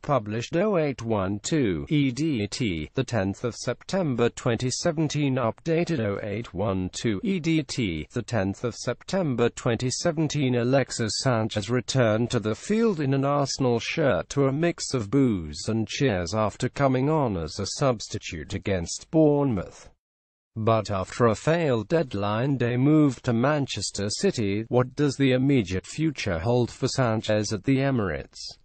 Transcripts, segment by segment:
Published 0812 EDT, the 10th of September 2017. Updated 0812 EDT, the 10th of September 2017. Alexis Sanchez returned to the field in an Arsenal shirt to a mix of boos and cheers after coming on as a substitute against Bournemouth. But after a failed deadline day move to Manchester City, what does the immediate future hold for Sanchez at the Emirates?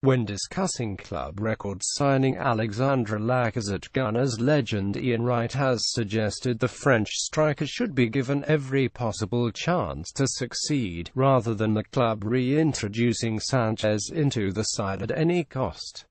When discussing club record signing Alexandre Lacazette, Gunners legend Ian Wright has suggested the French striker should be given every possible chance to succeed, rather than the club reintroducing Sanchez into the side at any cost.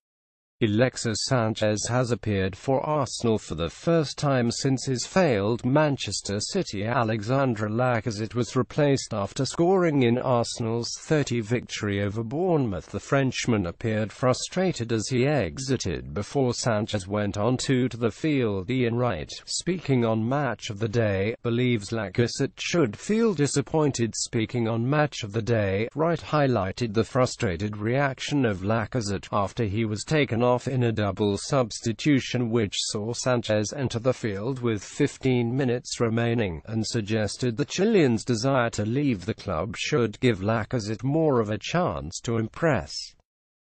Alexis Sanchez has appeared for Arsenal for the first time since his failed Manchester City Alexandre Lacazette was replaced after scoring in Arsenal's 30 victory over Bournemouth. The Frenchman appeared frustrated as he exited before Sanchez went on to the field. Ian Wright, speaking on Match of the Day, believes Lacazette should feel disappointed. Speaking on Match of the Day, Wright highlighted the frustrated reaction of Lacazette after he was taken off in a double substitution which saw Sanchez enter the field with 15 minutes remaining, and suggested the Chilean's desire to leave the club should give Lacazette more of a chance to impress.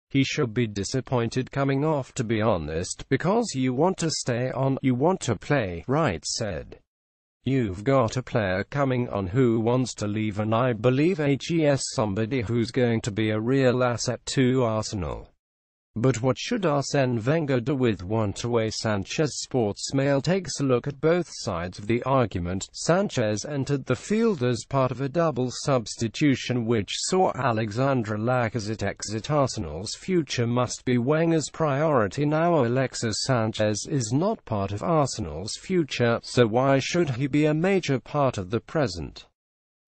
He should be disappointed coming off, to be honest, because you want to stay on, you want to play, Wright said. You've got a player coming on who wants to leave, and I believe he's somebody who's going to be a real asset to Arsenal. But what should Arsene Wenger do with one-way Sanchez? Sportsmail takes a look at both sides of the argument. Sanchez entered the field as part of a double substitution which saw Alexandre Lacazette exit. Arsenal's future must be Wenger's priority now. Alexis Sanchez is not part of Arsenal's future, so why should he be a major part of the present?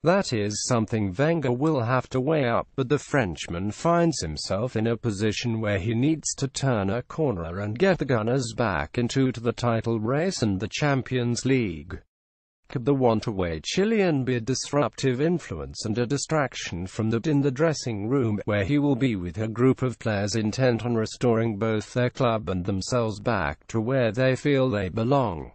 That is something Wenger will have to weigh up, but the Frenchman finds himself in a position where he needs to turn a corner and get the Gunners back into the title race and the Champions League. Could the one-way Chilean be a disruptive influence and a distraction from in the dressing room, where he will be with a group of players intent on restoring both their club and themselves back to where they feel they belong?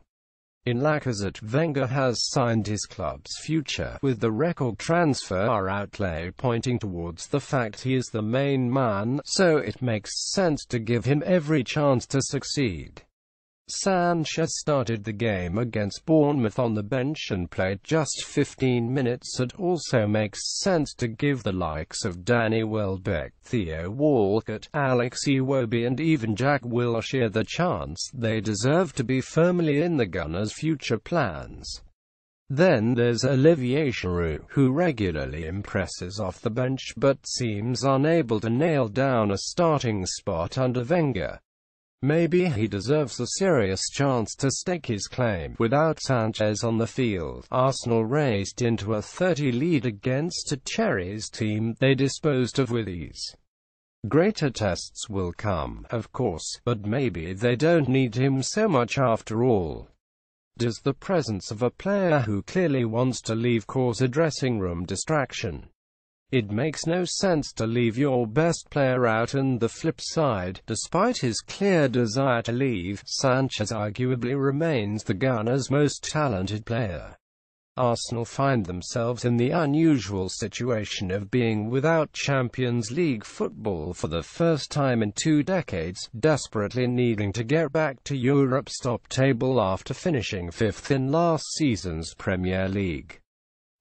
In Lacazette, Wenger has signed his club's future, with the record transfer outlay pointing towards the fact he is the main man, so it makes sense to give him every chance to succeed. Sanchez started the game against Bournemouth on the bench and played just 15 minutes. It also makes sense to give the likes of Danny Welbeck, Theo Walcott, Alex Iwobi and even Jack Wilshere the chance they deserve to be firmly in the Gunners' future plans. Then there's Olivier Giroud, who regularly impresses off the bench but seems unable to nail down a starting spot under Wenger. Maybe he deserves a serious chance to stake his claim. Without Sanchez on the field, Arsenal raced into a 30 lead against a Cherries team they disposed of with ease. Greater tests will come, of course, but maybe they don't need him so much after all. Does the presence of a player who clearly wants to leave cause a dressing room distraction? It makes no sense to leave your best player out, and the flip side, despite his clear desire to leave, Sanchez arguably remains the Gunners' most talented player. Arsenal find themselves in the unusual situation of being without Champions League football for the first time in 2 decades, desperately needing to get back to Europe's top table after finishing 5th in last season's Premier League.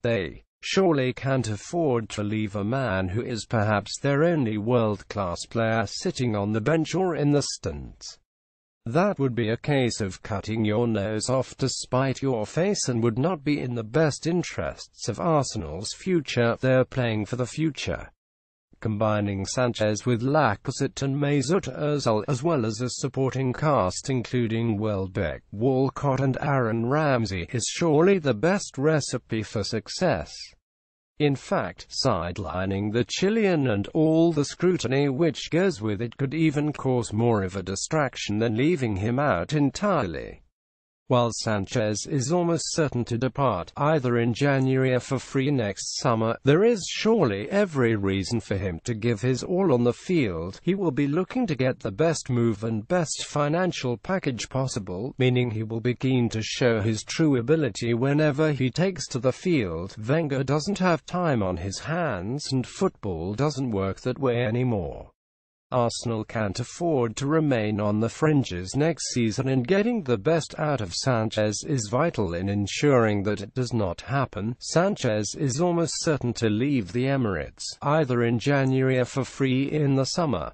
They surely can't afford to leave a man who is perhaps their only world-class player sitting on the bench or in the stands. That would be a case of cutting your nose off to spite your face and would not be in the best interests of Arsenal's future. They're playing for the future. Combining Sanchez with Lacazette and Mesut Ozil, as well as a supporting cast including Welbeck, Walcott and Aaron Ramsey, is surely the best recipe for success. In fact, sidelining the Chilean and all the scrutiny which goes with it could even cause more of a distraction than leaving him out entirely. While Sanchez is almost certain to depart, either in January or for free next summer, there is surely every reason for him to give his all on the field. He will be looking to get the best move and best financial package possible, meaning he will be keen to show his true ability whenever he takes to the field. Wenger doesn't have time on his hands, and football doesn't work that way anymore. Arsenal can't afford to remain on the fringes next season, and getting the best out of Sanchez is vital in ensuring that it does not happen. Sanchez is almost certain to leave the Emirates, either in January or for free in the summer.